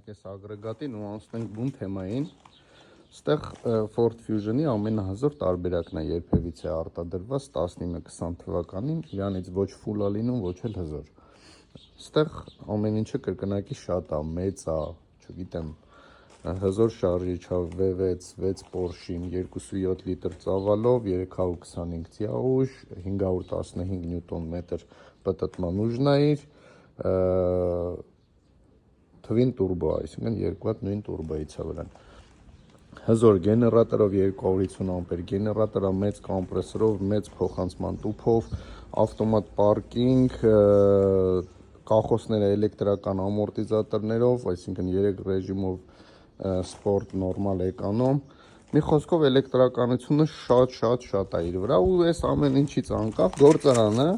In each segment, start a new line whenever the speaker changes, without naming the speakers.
կգնանք այս ագրեգատին ու անցնենք բուն թեմային։ Ստեղ Ford Fusion-ի ամենահզոր տարբերակն է երբևիցե արտադրված 19-20 թվականին, իրանից ոչ ֆուլ է լինում, ոչ էլ հզոր։ Ստեղ ամեն ինչը կրկնակի շատ է, մեծ է, չգիտեմ, հզոր շարժիչ է, V6, 6 Porsche-ին, 2.7 լիտր ծավալով, 325 ձիաուժ, 515 նյուտոն մետր պտտման ուժն է իր, թվին տուրբո, այսինքն 2 վատ նույն տուրբոից է վրան։ Հզոր գեներատորով 250 ամպեր գեներատորը, մեծ կոմպրեսորով, մեծ փոխանցման տուփով, ավտոմատ պարկինգ, կախոսները էլեկտրական ամորտիզատորներով, այսինքն 3 ռեժիմով սպորտ, նորմալ, էկոնոմ։ Մի խոսքով էլեկտրականությունը շատ է իր վրա ու այս ամեն ինչից անկախ գործարանը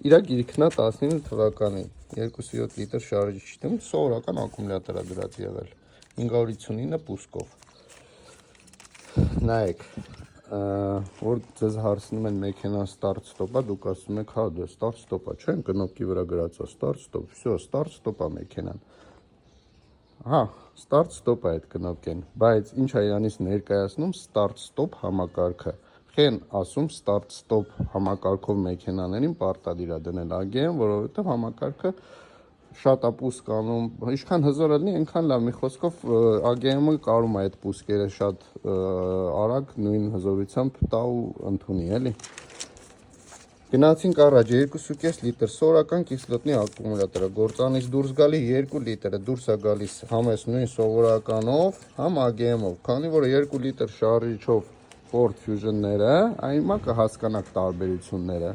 իր գիրքն է 19 թվականի 2.7 լիտր շարժիչ դեմ սովորական ակումուլյատոր է դրած եղել 559 պուսկով։ Նայեք, որ ձեզ հարցնում են մեքենան start-stop է, դուք ասում եք, հա, դե start-stop է, չէ՞, կնոպկի վրա գրած է start-stop, всё, start-stop է մեքենան։ Հա, start-stop է այդ կնոպկեն, բայց ինչ է իրանից ներկայացնում start-stop համակարգը։ Խեն ասում start-stop համակարգով մեքենաներին պարտադիր է դնել AGM, որովհետև համակարգը շատ է պուսկ անում, ինչքան հզոր լինի, այնքան լավ, մի խոսքով AGM-ը կարում է այդ պուսկերը շատ արագ նույն հզորությամբ տա ու ընդունի, էլի։ Գնացինք առաջ 2.5 լիտր սովորական կիսլոտնի ակումուլյատորը, գործանից դուրս գալի 2 լիտրը դուրս է գալիս համ այս նույն սովորականով, համ AGM-ով, քանի որ 2 լիտր շարժիչով Ford Fusion-ները, այնմա կհասկանաք տարբերությունները,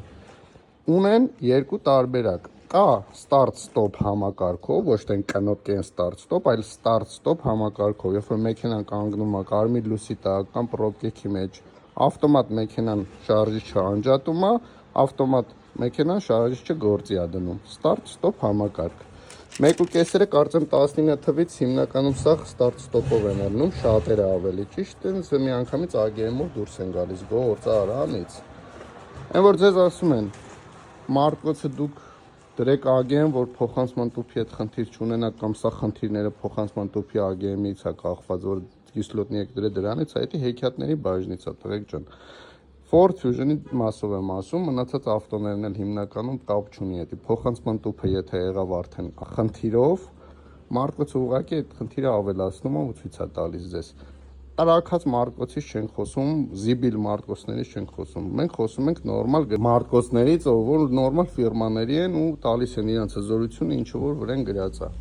ունեն երկու տարբերակ։ Կա start-stop համակարգով, ոչ թե կնոպկեն start-stop, այլ start-stop համակարգով, երբ որ մեքենան կանգնում է կարմիր լույսի տակ կամ պրոբկեքի մեջ, ավտոմատ մեքենան շարժիչը անջատում է, ավտոմատ մեքենան շարժիչը գործի է դնում, start-stop համակարգ։ 1.5-ը կարծեմ 19 թվից հիմնականում սա start-stop-ով են ելնում, շատերը ավելի ճիշտ են, մի անգամից AGM-ով դուրս են գալիս, գործ արանից։ Այն որ ձեզ ասում են, մարտկոցը դուք դրեք AGM, որ փոխանցման տուփի հետ խնդիր չունենաք կամ սա խնդիրները փոխանցման տուփի AGM-ից է կախված, որ կիսլոտնի եք դրել դրանից, այդ հեքիաթների բաժնից է, տղեկ ջան։ Ford Fusion-ի մասով եմ ասում, մնացած ավտոներն էլ հիմնականում կապ չունի այդ փոխանցման տուփը, եթե եղավ արդեն խնդիրով, մարտկոցը ուղղակի այդ խնդիրը ավելացնում է ու ցույց է տալիս ձեզ։ Արաքած մարտկոցից չենք խոսում, զիբիլ մարտկոցներից չենք խոսում։ Մենք խոսում ենք նորմալ մարտկոցներից, որ նորմալ ֆիրմաների են ու տալիս են իրենց հզորությունը, ինչ որ վրան գրած է։